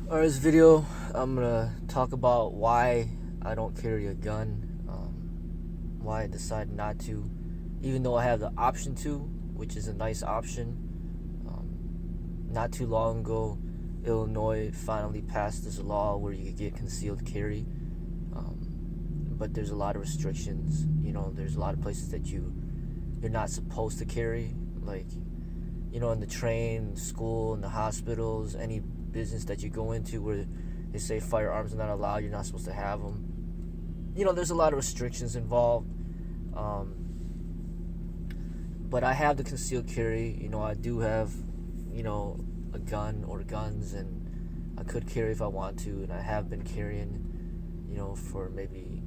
Alright, this video, I'm gonna talk about why I don't carry a gun, why I decide not to, even though I have the option to, which is a nice option. Not too long ago, Illinois finally passed this law where you could get concealed carry, but there's a lot of restrictions. There's a lot of places that you're not supposed to carry, like, in the train, school, in the hospitals, any business that you go into where they say firearms are not allowed, you're not supposed to have them. There's a lot of restrictions involved, but I have the concealed carry. I do have a gun or guns, and I could carry if I want to, and I have been carrying for maybe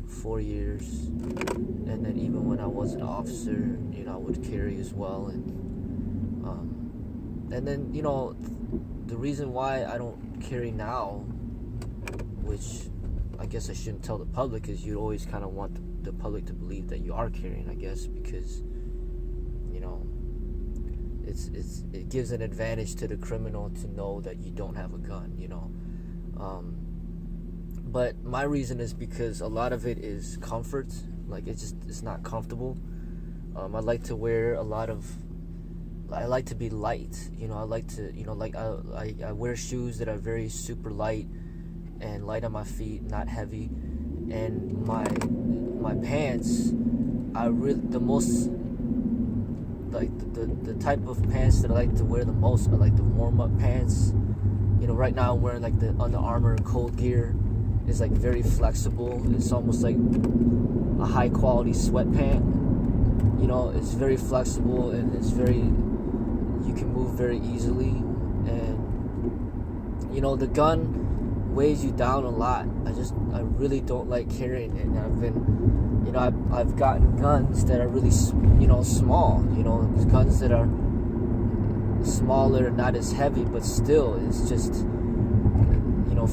4 years. And then even when I was an officer, I would carry as well. And then the reason why I don't carry now, which I guess I shouldn't tell the public, is you always kind of want the public to believe that you are carrying, I guess, because it gives an advantage to the criminal to know that you don't have a gun. But my reason is because a lot of it is comfort. Like, it's not comfortable. I like to wear I like to be light. I like to, I wear shoes that are very super light and light on my feet, not heavy. And my pants, the type of pants that I like to wear the most are like the warm-up pants. Right now I'm wearing like the Under Armour Cold Gear. It's like very flexible. It's almost like a high quality sweatpant. It's very flexible, and you can move very easily. And the gun weighs you down a lot. I really don't like carrying it. And I've gotten guns that are really small, guns that are smaller, not as heavy, but still it's just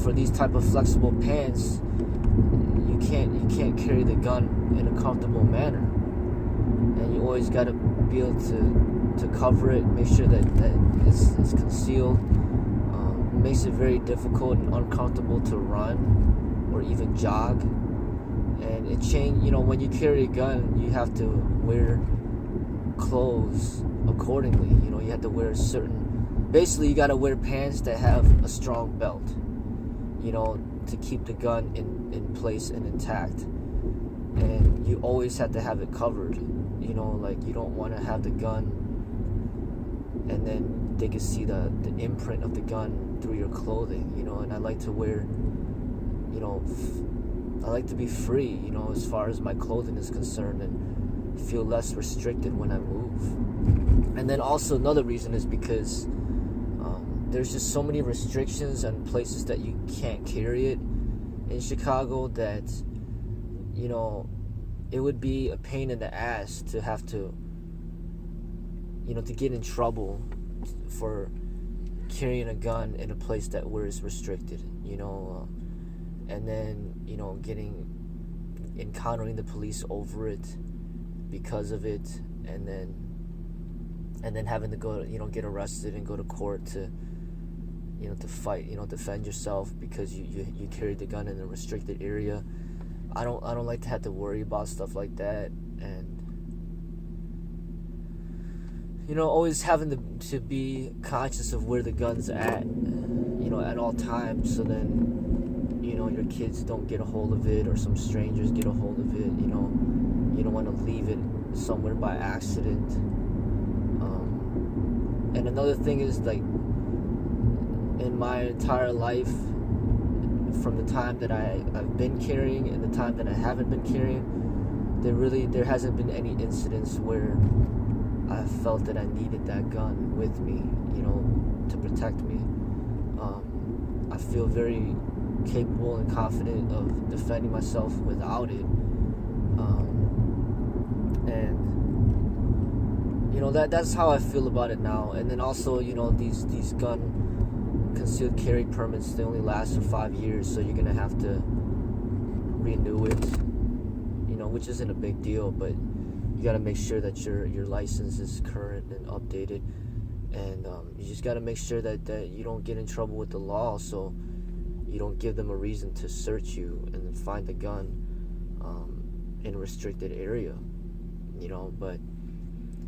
for these type of flexible pants, you can't carry the gun in a comfortable manner, and you always got to be able to cover it, make sure that it's concealed. It makes it very difficult and uncomfortable to run or even jog. And when you carry a gun, you have to wear clothes accordingly. You have to wear basically you got to wear pants that have a strong belt, to keep the gun in place and intact. And you always have to have it covered. Like, you don't want to have the gun and then they can see the imprint of the gun through your clothing. And I like to wear, I like to be free, as far as my clothing is concerned, and feel less restricted when I move. And then also another reason is because there's just so many restrictions and places that you can't carry it in Chicago that, it would be a pain in the ass to have to, to get in trouble for carrying a gun in a place where it's restricted, and then, encountering the police over it because of it, and then having to go, get arrested and go to court to, to fight, defend yourself because you carried the gun in a restricted area. I don't like to have to worry about stuff like that. And always having to be conscious of where the gun's at, at all times, so then your kids don't get a hold of it, or some strangers get a hold of it. You don't want to leave it somewhere by accident. And another thing is, like, in my entire life, from the time that I've been carrying and the time that I haven't been carrying, there hasn't been any incidents where I felt that I needed that gun with me, to protect me. I feel very capable and confident of defending myself without it. And that's how I feel about it now. And then also, these gun concealed carry permits, they only last for 5 years, so you're gonna have to renew it, which isn't a big deal, but you got to make sure that your license is current and updated. And you just got to make sure that you don't get in trouble with the law, so you don't give them a reason to search you and then find the gun in a restricted area, but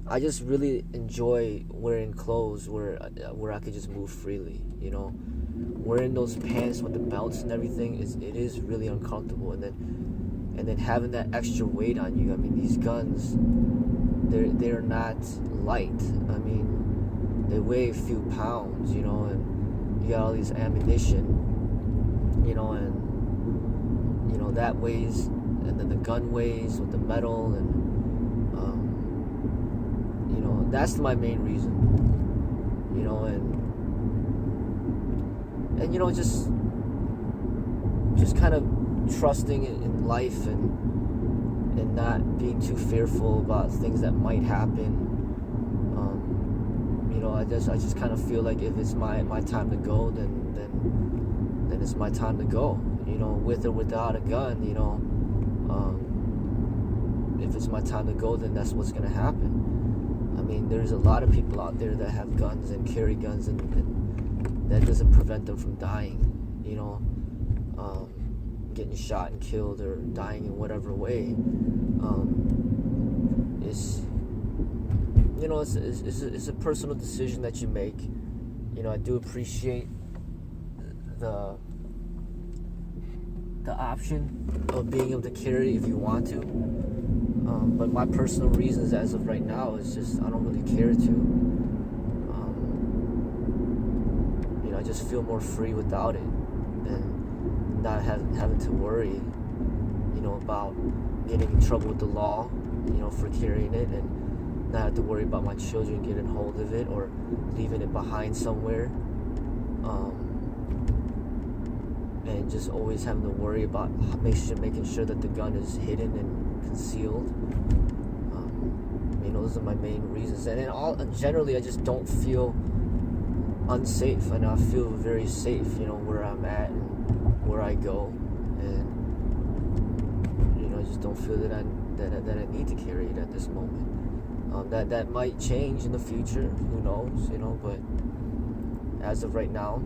I just really enjoy wearing clothes where I could just move freely. Wearing those pants with the belts and everything it is really uncomfortable, and then having that extra weight on you. I mean, these guns, they're not light. I mean, they weigh a few pounds, and you got all these ammunition, and that weighs, and then the gun weighs with the metal, and that's my main reason, and just kind of trusting in life, and not being too fearful about things that might happen. I just kind of feel like if it's my time to go, then it's my time to go. With or without a gun. If it's my time to go, then that's what's gonna happen. I mean, there's a lot of people out there that have guns and carry guns, and that doesn't prevent them from dying. Getting shot and killed, or dying in whatever way. It's a personal decision that you make. I do appreciate the option of being able to carry if you want to, but my personal reasons as of right now is just I don't really care to. I just feel more free without it, and not having to worry, about getting in trouble with the law, for carrying it, and not have to worry about my children getting hold of it or leaving it behind somewhere. And just always having to worry about making sure that the gun is hidden and concealed. Those are my main reasons. And generally, I just don't feel unsafe, and I feel very safe, where I'm at and where I go, and I just don't feel that I need to carry it at this moment. That might change in the future. Who knows? But as of right now,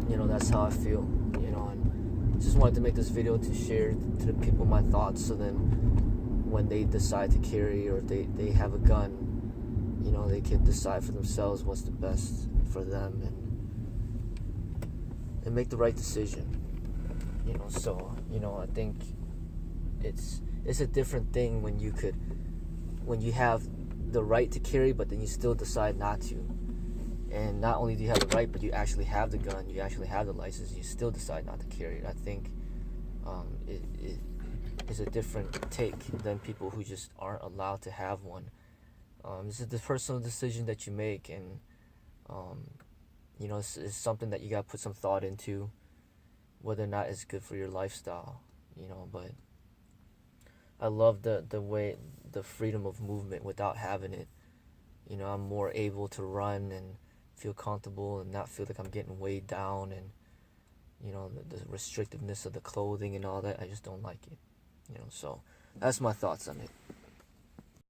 that's how I feel. And just wanted to make this video to share to the people my thoughts, so then when they decide to carry, or they have a gun, they can decide for themselves what's the best for them, and make the right decision. So I think it's a different thing when you have the right to carry, but then you still decide not to. And not only do you have the right, but you actually have the gun, you actually have the license, and you still decide not to carry it. I think it is a different take than people who just aren't allowed to have one. This is the personal decision that you make, and it's something that you got to put some thought into, whether or not it's good for your lifestyle. But I love the way, the freedom of movement without having it. I'm more able to run and feel comfortable and not feel like I'm getting weighed down, and the restrictiveness of the clothing and all that. I just don't like it. So that's my thoughts on it.